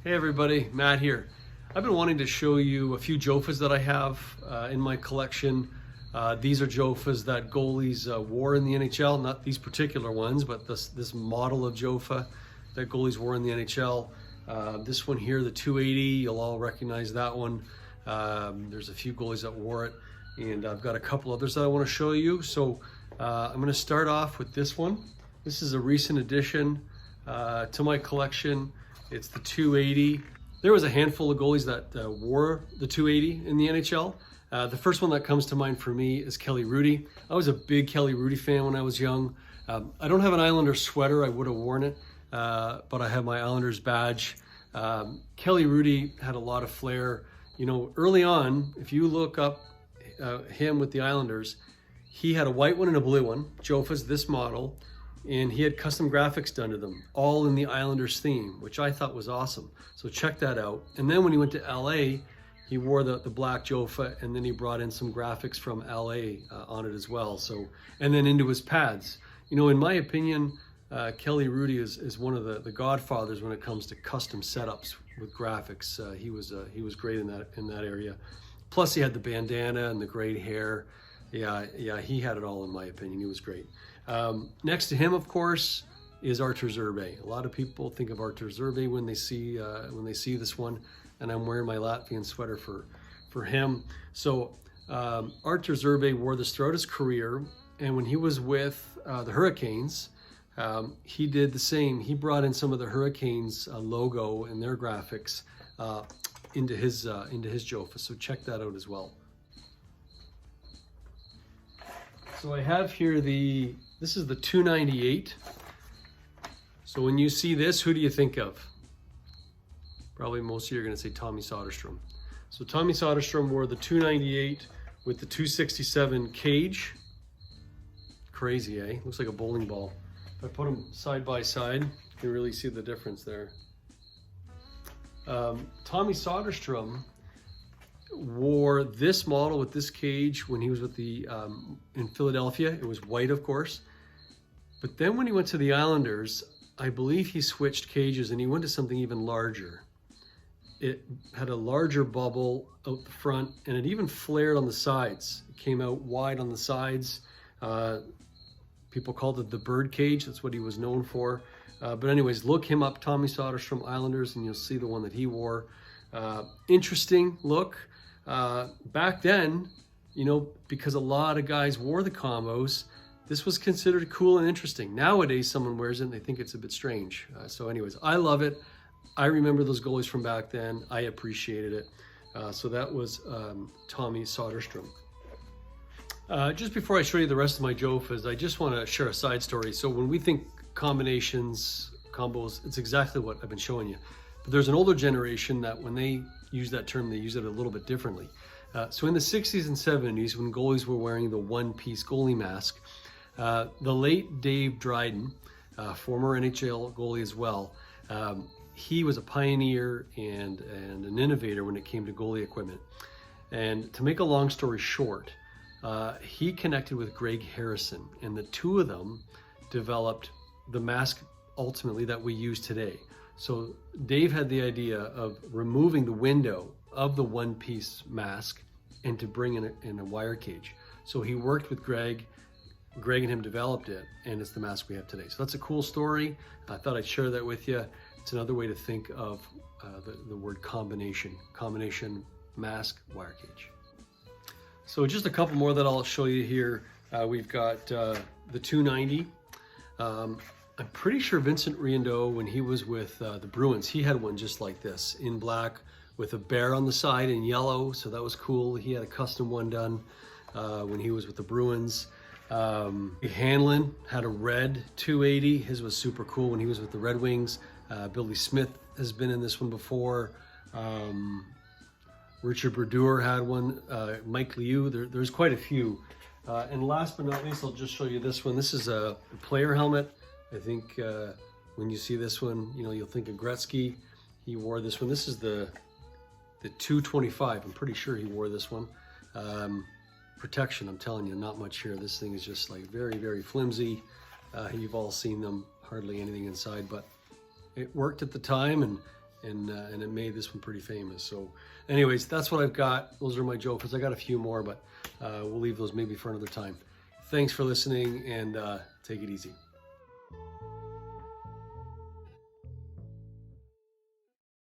Hey everybody, Matt here. I've been wanting to show you a few Jofas that I have in my collection. These are Jofas that goalies wore in the NHL, not these particular ones, but this model of Jofa that goalies wore in the NHL. This one here, the 280, you'll all recognize that one. There's a few goalies that wore it, and I've got a couple others that I want to show you. So I'm going to start off with this one. This is a recent addition to my collection. It's the 280. There was a handful of goalies that wore the 280 in the NHL. The first one that comes to mind for me is Kelly Hrudey. I was a big Kelly Hrudey fan when I was young. I don't have an Islanders sweater, I would have worn it, but I have my Islanders badge. Kelly Hrudey had a lot of flair. You know, early on, if you look up him with the Islanders, he had a white one and a blue one, Jofa's this model, and he had custom graphics done to them, all in the Islanders theme, which I thought was awesome. So check that out. And then when he went to LA, he wore the black Jofa, and then he brought in some graphics from LA on it as well. So, and then into his pads. You know, in my opinion, Kelly Hrudey is one of the godfathers when it comes to custom setups with graphics. He was great in that area. Plus he had the bandana and the great hair. Yeah, he had it all in my opinion. He was great. Next to him, of course, is Artur Zerbe. A lot of people think of Artur Zerbe when they see this one, and I'm wearing my Latvian sweater for him. So Artur Zerbe wore this throughout his career, and when he was with the Hurricanes, he did the same. He brought in some of the Hurricanes logo and their graphics into his Jofa. So check that out as well. So I have here this is the 298. So when you see this, who do you think of? Probably most of you are going to say Tommy Soderstrom. So Tommy Soderstrom wore the 298 with the 267 cage. Crazy, eh? Looks like a bowling ball. If I put them side by side, you can really see the difference there. Tommy Soderstrom wore this model with this cage when he was with in Philadelphia. It was white, of course. But then when he went to the Islanders, I believe he switched cages and he went to something even larger. It had a larger bubble out the front, and it even flared on the sides. It came out wide on the sides. People called it the bird cage. That's what he was known for. But anyways, look him up, Tommy Soderstrom Islanders, and you'll see the one that he wore. Interesting look. Back then, you know, because a lot of guys wore the combos, this was considered cool and interesting. Nowadays, someone wears it and they think it's a bit strange. So anyways, I love it. I remember those goalies from back then. I appreciated it. So that was Tommy Soderstrom. Just before I show you the rest of my Jofas, I just want to share a side story. So when we think combinations, combos, it's exactly what I've been showing you. But there's an older generation that when they use that term, they use it a little bit differently. So in the 60s and 70s, when goalies were wearing the one-piece goalie mask, the late Dave Dryden, former NHL goalie as well, he was a pioneer and an innovator when it came to goalie equipment. And to make a long story short, he connected with Greg Harrison, and the two of them developed the mask ultimately that we use today. So Dave had the idea of removing the window of the one-piece mask and to bring in a wire cage. So he worked with Greg. Greg and him developed it, and it's the mask we have today. So that's a cool story. I thought I'd share that with you. It's another way to think of the word combination. Combination, mask, wire cage. So just a couple more that I'll show you here. We've got the 290. I'm pretty sure Vincent Riendeau, when he was with the Bruins, he had one just like this, in black with a bear on the side in yellow, so that was cool. He had a custom one done when he was with the Bruins. Hanlon had a red 280. His was super cool when he was with the Red Wings. Billy Smith has been in this one before. Richard Brodeur had one. Mike Liu, there's quite a few. And last but not least, I'll just show you this one. This is a player helmet. I think when you see this one, you know, you'll think of Gretzky. He wore this one. This is the 225. I'm pretty sure he wore this one. Protection, I'm telling you, not much here. This thing is just like very, very flimsy. You've all seen them, hardly anything inside, but it worked at the time, and and it made this one pretty famous. So anyways, that's what I've got. Those are my Jofas. I got a few more, but we'll leave those maybe for another time. Thanks for listening, and take it easy.